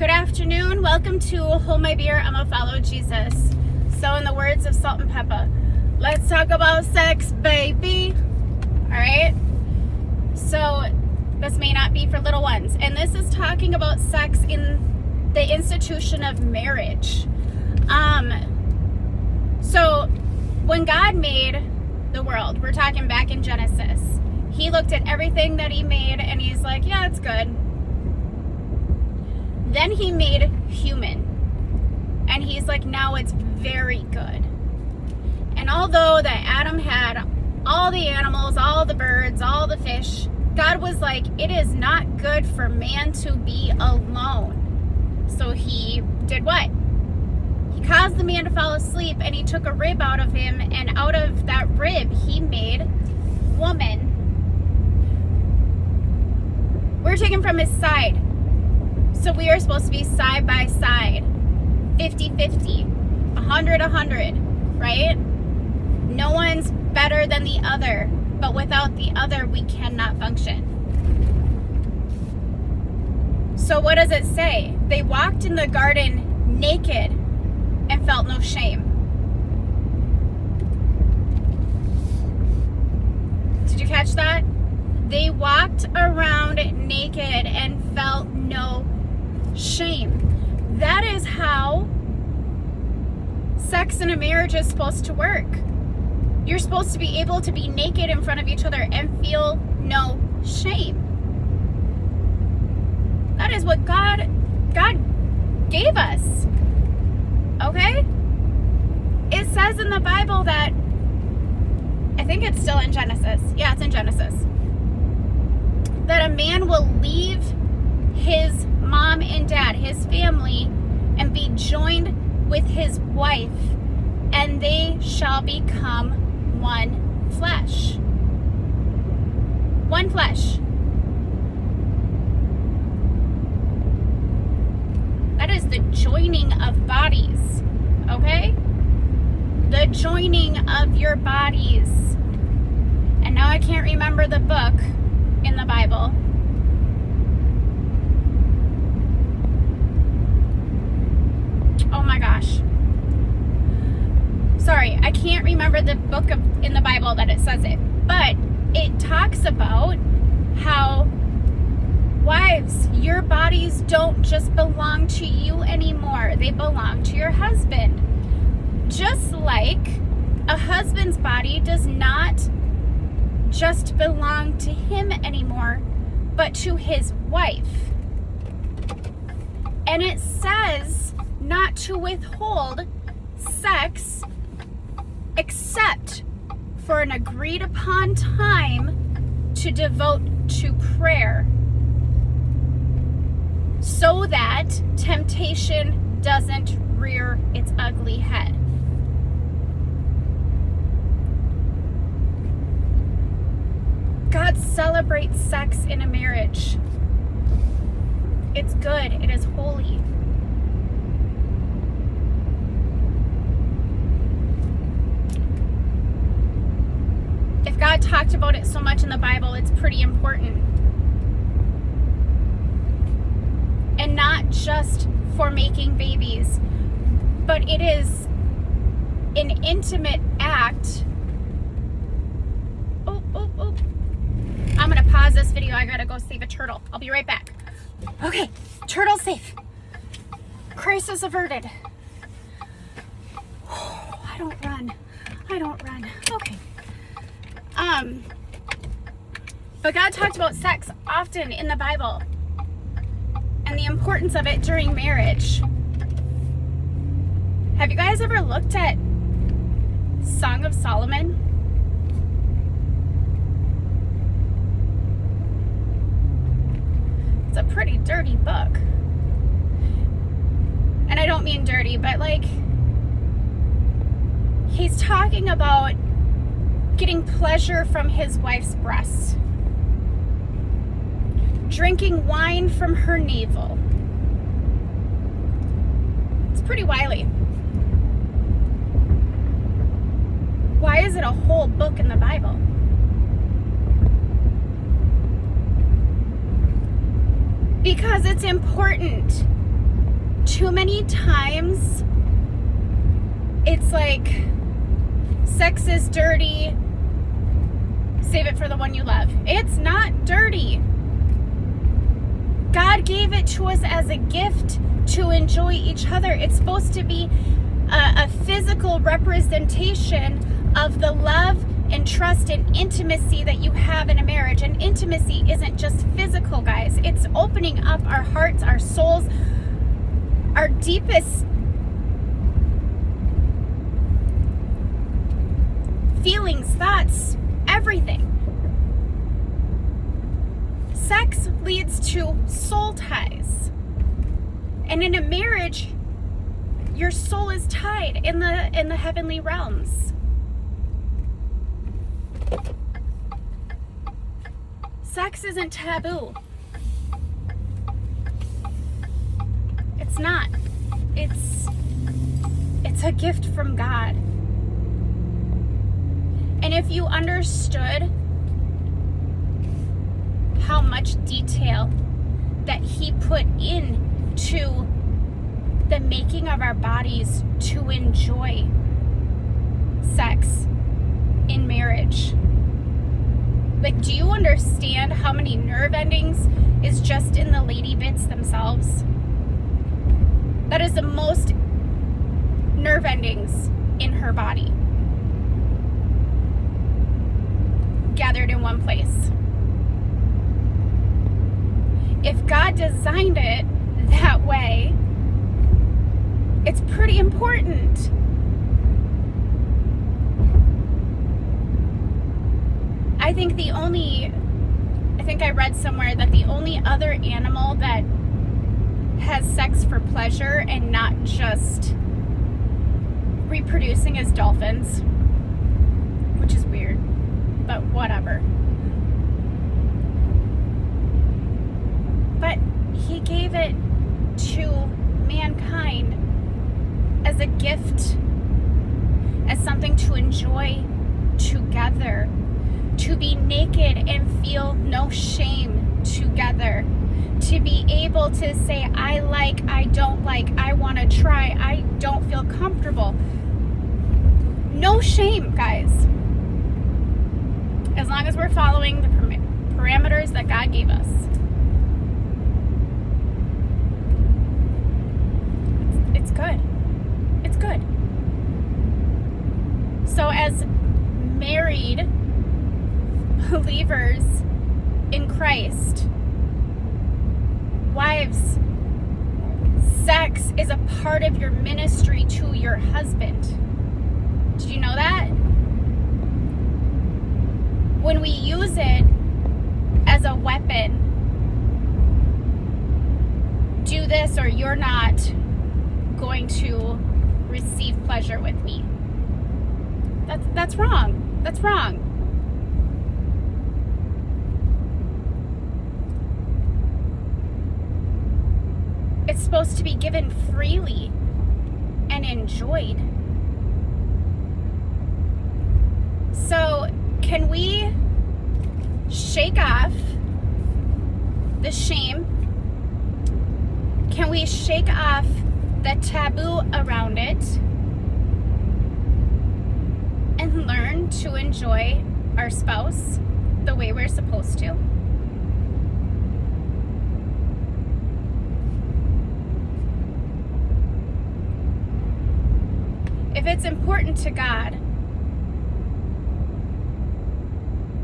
Good afternoon. Welcome to Hold My Beer, I'ma Follow Jesus. So in the words of Salt and Pepper, let's talk about sex, baby. Alright? So this may not be for little ones. And this is talking about sex in the institution of marriage. So when God made the world, we're talking back in Genesis, he looked at everything that he made and he's like, yeah, it's good. Then he made human, and he's like, now it's very good. And although that Adam had all the animals, all the birds, all the fish, God was like, it is not good for man to be alone. So he did what? He caused the man to fall asleep, and he took a rib out of him, and out of that rib he made woman. We're taken from his side. So we are supposed to be side by side, 50-50, 100-100, right? No one's better than the other, but without the other, we cannot function. So what does it say? They walked in the garden naked and felt no shame. Did you catch that? They walked around naked and felt no shame. That is how sex in a marriage is supposed to work. You're supposed to be able to be naked in front of each other and feel no shame. That is what God gave us. Okay? It says in the Bible that, I think it's still in Genesis. Yeah, it's in Genesis. That a man will leave his mom and dad, his family, and be joined with his wife, and they shall become one flesh. One flesh. That is the joining of bodies, okay? The joining of your bodies. And now I can't remember the book in the Bible. Oh my gosh. Sorry, I can't remember the book in the Bible that it says it. But it talks about how, wives, your bodies don't just belong to you anymore. They belong to your husband. Just like a husband's body does not just belong to him anymore, but to his wife. And it says not to withhold sex except for an agreed upon time to devote to prayer, so that temptation doesn't rear its ugly head. God celebrates sex in a marriage. It's good. It is holy. If God talked about it so much in the Bible, it's pretty important. And not just for making babies, but it is an intimate act. Oh. I'm gonna pause this video. I gotta go save a turtle. I'll be right back. Okay, turtle safe. Crisis averted. I don't run. Okay. But God talked about sex often in the Bible and the importance of it during marriage. Have you guys ever looked at Song of Solomon? It's a pretty dirty book. And I don't mean dirty, but like, he's talking about getting pleasure from his wife's breasts, drinking wine from her navel. It's pretty wily. Why is it a whole book in the Bible? Because it's important. too many times it's like sex is dirty, save it for the one you love. It's not dirty. God gave it to us as a gift to enjoy each other. It's supposed to be a physical representation of the love and trust and intimacy that you have in a marriage. And intimacy isn't just physical, guys. It's opening up our hearts, our souls, our deepest feelings, thoughts, everything. Sex leads to soul ties. And in a marriage, your soul is tied in the heavenly realms. Sex isn't taboo. It's not. It's a gift from God. And if you understood how much detail that He put into the making of our bodies to enjoy sex in marriage. Like, do you understand how many nerve endings is just in the lady bits themselves? That is the most nerve endings in her body gathered in one place. If God designed it that way, it's pretty important. I think I read somewhere that the only other animal that has sex for pleasure and not just reproducing is dolphins, which is weird, but whatever. But He gave it to mankind as a gift, as something to enjoy together, to be naked and feel no shame together, to be able to say, I like, I don't like, I want to try, I don't feel comfortable. No shame, guys. As long as we're following the parameters that God gave us. It's good. It's good. So as married believers in Christ, wives, sex is a part of your ministry to your husband. Did you know that? When we use it as a weapon, do this or you're not going to receive pleasure with me. That's wrong. That's wrong. It's supposed to be given freely and enjoyed. So, can we shake off the shame? Can we shake off the taboo around it and learn to enjoy our spouse the way we're supposed to? If it's important to God,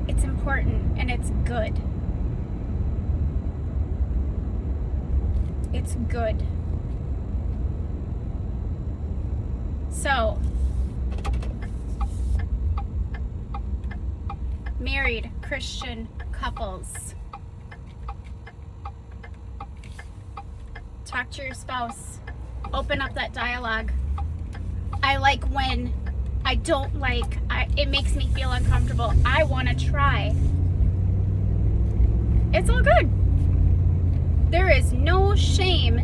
it's important and it's good. It's good. So, married Christian couples, talk to your spouse. Open up that dialogue. I like when I don't like, it makes me feel uncomfortable. I want to try. It's all good. There is no shame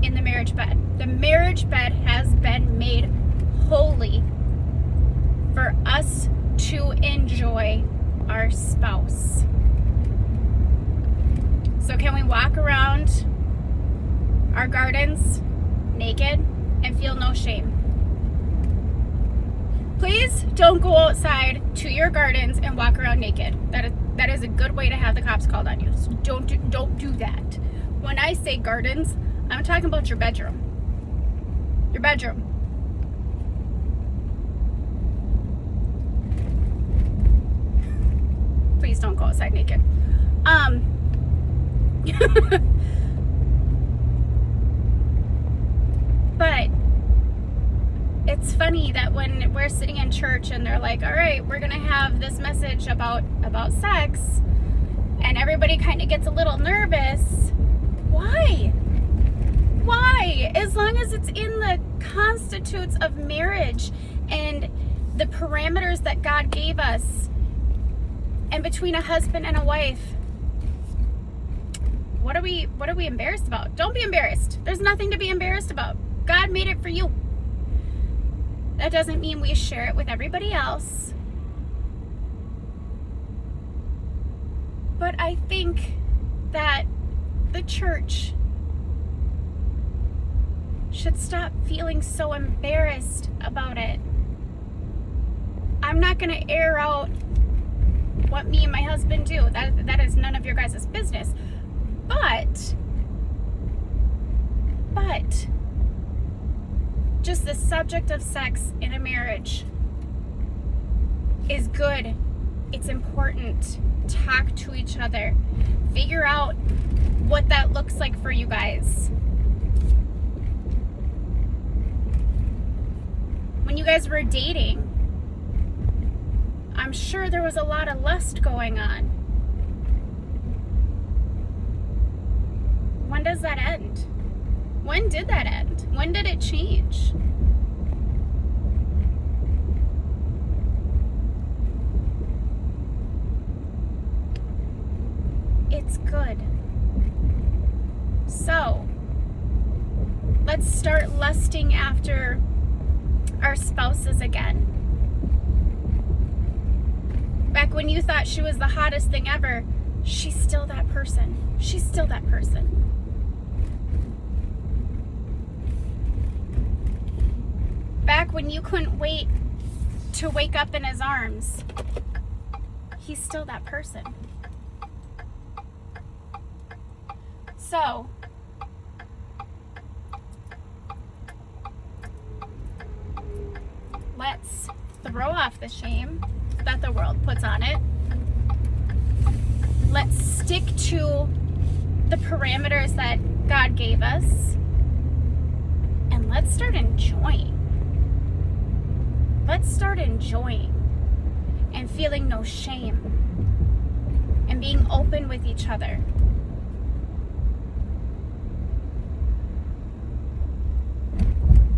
in the marriage bed. The marriage bed has been made holy for us to enjoy our spouse. So can we walk around our gardens don't go outside to your gardens and walk around naked. That is a good way to have the cops called on you. So don't do that. When I say gardens, I'm talking about your bedroom. Your bedroom. Please don't go outside naked. But it's funny that when we're sitting in church and they're like, all right, we're gonna have this message about sex, and everybody kind of gets a little nervous. Why? As long as it's in the constitutes of marriage and the parameters that God gave us, and between a husband and a wife, what are we embarrassed about? Don't be embarrassed. There's nothing to be embarrassed about. God made it for you. That doesn't mean we share it with everybody else. But I think that the church should stop feeling so embarrassed about it. I'm not going to air out what me and my husband do. That is none of your guys' business. But just the subject of sex in a marriage is good. It's important. Talk to each other. Figure out what that looks like for you guys. When you guys were dating, I'm sure there was a lot of lust going on. When does that end? When did that end? When did it change? It's good. So, let's start lusting after our spouses again. Back when you thought she was the hottest thing ever, she's still that person. She's still that person. Back when you couldn't wait to wake up in his arms, he's still that person. So, let's throw off the shame that the world puts on it. Let's stick to the parameters that God gave us, and let's start enjoying. Let's start enjoying and feeling no shame and being open with each other.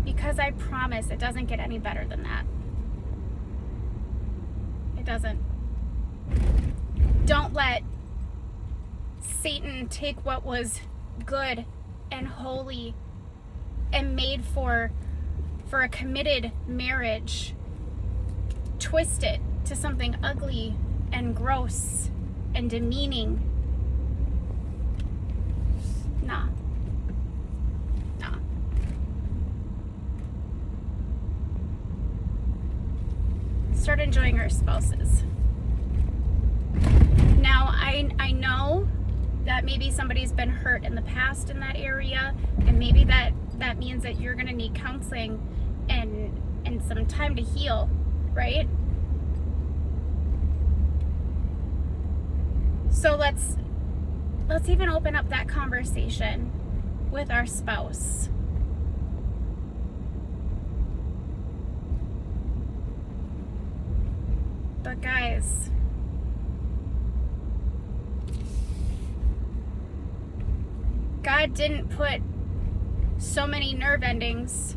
Because I promise it doesn't get any better than that. It doesn't. Don't let Satan take what was good and holy and made for a committed marriage, twist it to something ugly and gross and demeaning. Nah. Start enjoying our spouses. Now, I know that maybe somebody's been hurt in the past in that area, and maybe that means that you're gonna need counseling and some time to heal, right? So let's even open up that conversation with our spouse. But guys, God didn't put so many nerve endings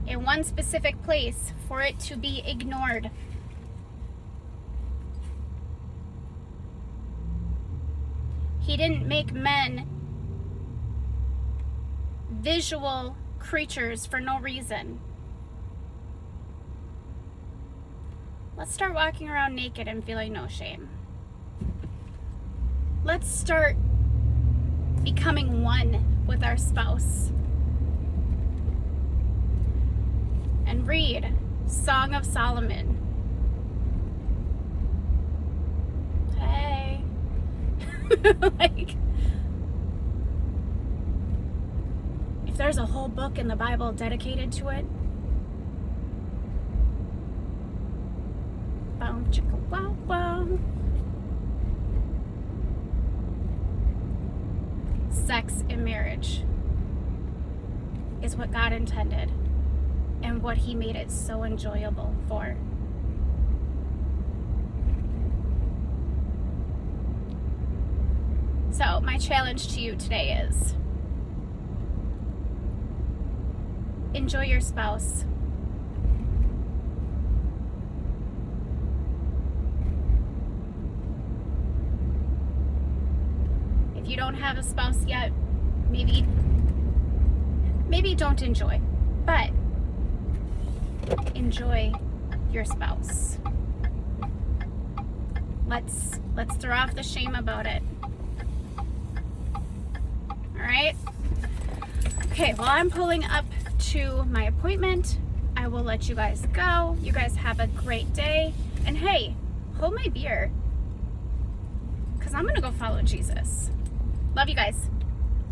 in one specific place for it to be ignored. He didn't make men visual creatures for no reason. Let's start walking around naked and feeling no shame. Let's start becoming one with our spouse. And read Song of Solomon. Hey. Like, if there's a whole book in the Bible dedicated to it, boom, chicka, wow, wow. Sex in marriage is what God intended and what He made it so enjoyable for. So, my challenge to you today is enjoy your spouse. If you don't have a spouse yet, maybe don't enjoy, but enjoy your spouse. Let's throw off the shame about it. All right? Okay, well, I'm pulling up to my appointment. I will let you guys go. You guys have a great day. And hey, hold my beer, because I'm going to go follow Jesus. Love you guys.